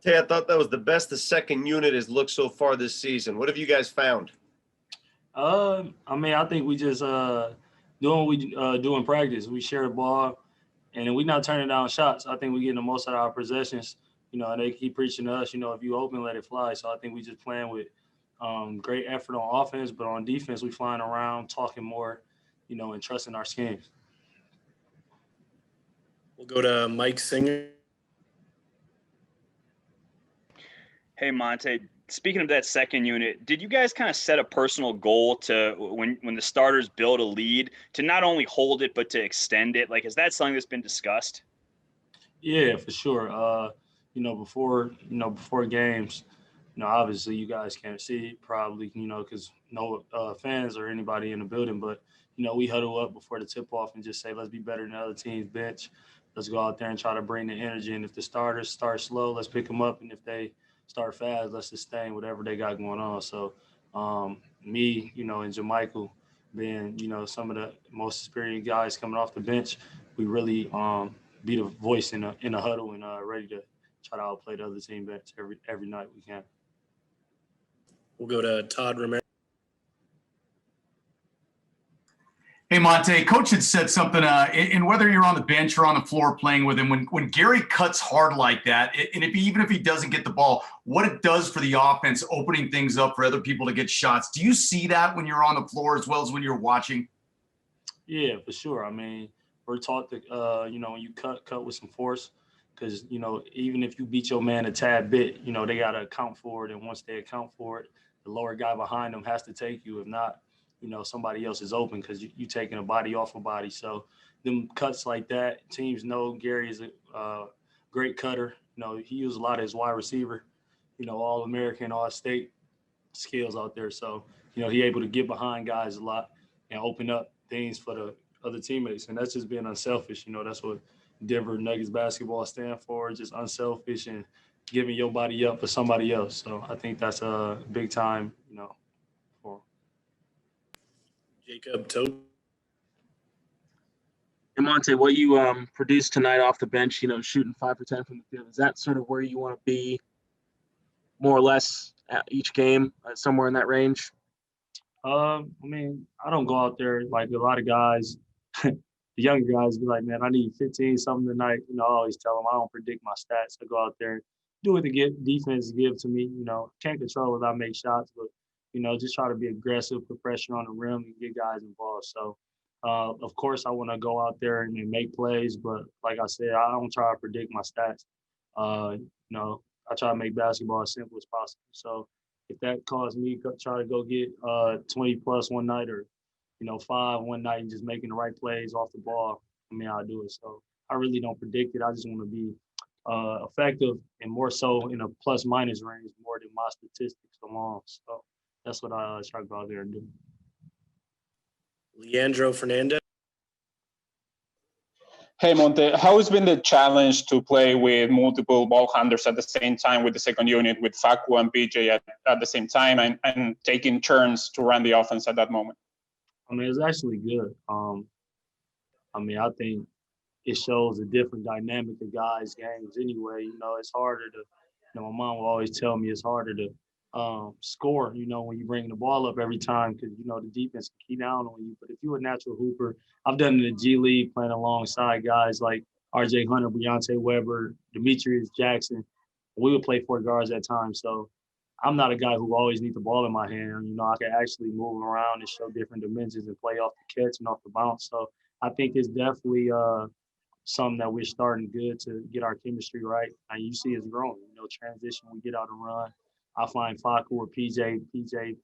Hey, I thought that was the best the second unit has looked so far this season. What have you guys found? I think we just doing what we do in practice. We share the ball, and then we not turning down shots. I think we getting the most out of our possessions. And they keep preaching to us. If you open, let it fly. So I think we just playing with great effort on offense, but on defense, we flying around, talking more, and trusting our schemes. We'll go to Mike Singer. Hey, Monte, speaking of that second unit, did you guys kind of set a personal goal to when the starters build a lead to not only hold it, but to extend it? Like, is that something that's been discussed? Yeah, for sure. Before games, obviously you guys can't see it probably, because no fans or anybody in the building, but, we huddle up before the tip off and just say, let's be better than the other team's bench. Let's go out there and try to bring the energy. And if the starters start slow, let's pick them up. And if they start fast, let's sustain whatever they got going on. So me, and Jermichael being, some of the most experienced guys coming off the bench, we really be the voice in the huddle and ready to try to outplay the other team bench every night we can. We'll go to Todd Romero. Hey, Monte, coach had said something, and whether you're on the bench or on the floor playing with him, when Gary cuts hard like that, and even if he doesn't get the ball, what it does for the offense, opening things up for other people to get shots. Do you see that when you're on the floor as well as when you're watching? Yeah, for sure. We're taught to, when you cut with some force, because, even if you beat your man a tad bit, they got to account for it. And once they account for it, the lower guy behind them has to take you. If not, somebody else is open because you taking a body off a body. So them cuts like that, teams know Gary is a great cutter. He used a lot of his wide receiver, All-American, All-State skills out there. So, he able to get behind guys a lot and open up things for the other teammates. And that's just being unselfish. That's what Denver Nuggets basketball stand for, just unselfish and giving your body up for somebody else. So I think that's a big time, for Jacob Tope. And Monte, what you produced tonight off the bench, shooting 5 for 10 from the field, is that sort of where you want to be more or less at each game, somewhere in that range? I don't go out there like a lot of guys, the younger guys be like, man, I need 15 something tonight. I always tell them I don't predict my stats. I go out there, do what the defense give to me. Can't control it. I make shots, but, just try to be aggressive, put pressure on the rim and get guys involved. So, of course, I want to go out there and make plays, but like I said, I don't try to predict my stats. I try to make basketball as simple as possible. So if that caused me to try to go get 20 plus one night or, 5 one night and just making the right plays off the ball, I'll do it. So I really don't predict it. I just want to be effective and more so in a plus minus range more than my statistics alone. So that's what I try to go out there and do. Leandro Fernandez. Hey, Monte, how has been the challenge to play with multiple ball handlers at the same time with the second unit, with Facu and PJ at the same time and taking turns to run the offense at that moment? It's actually good. I think it shows a different dynamic of guys' games anyway. It's harder to, my mom will always tell me it's harder to score, when you bring the ball up every time because, the defense can key down on you. But if you're a natural hooper, I've done it in the G League playing alongside guys like R.J. Hunter, Beyonce Weber, Demetrius Jackson. We would play 4 guards at times. So I'm not a guy who always needs the ball in my hand. I can actually move around and show different dimensions and play off the catch and off the bounce. So I think it's definitely something that we're starting good to get our chemistry right. And you see it's growing. Transition, we get out and run. I find Facu or PJ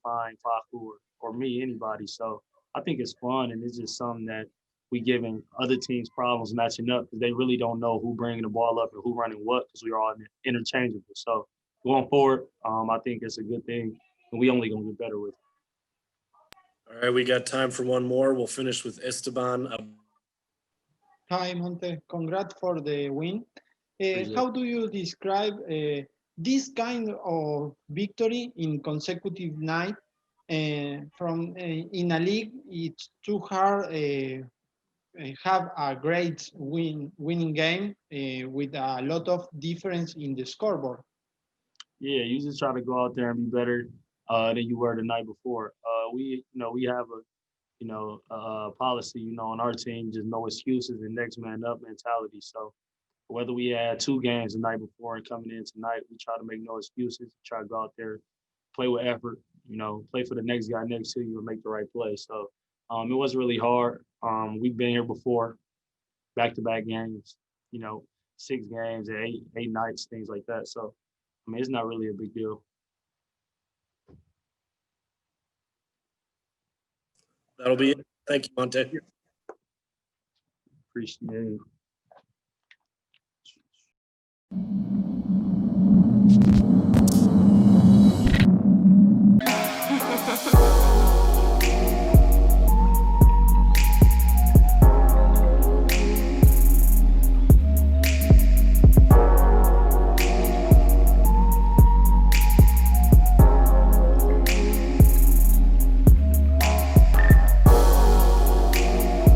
find Facu or me, anybody. So I think it's fun, and it's just something that we giving other teams problems matching up because they really don't know who bringing the ball up and who running what because we're all interchangeable. So going forward, I think it's a good thing, and we only going to get better with it. All right, we got time for one more. We'll finish with Esteban. Hi, Monte. Congrats for the win. How do you describe this kind of victory in consecutive night? From in a league, it's too hard have a great winning game with a lot of difference in the scoreboard. Yeah, you just try to go out there and be better than you were the night before. We have a policy, on our team, just no excuses and next man up mentality. So whether we had 2 games the night before and coming in tonight, we try to make no excuses, try to go out there, play with effort, play for the next guy next to you and make the right play. So it was really hard. We've been here before, back-to-back games, 6 games, and eight nights, things like that. So, it's not really a big deal. That'll be it. Thank you, Monte. Appreciate it.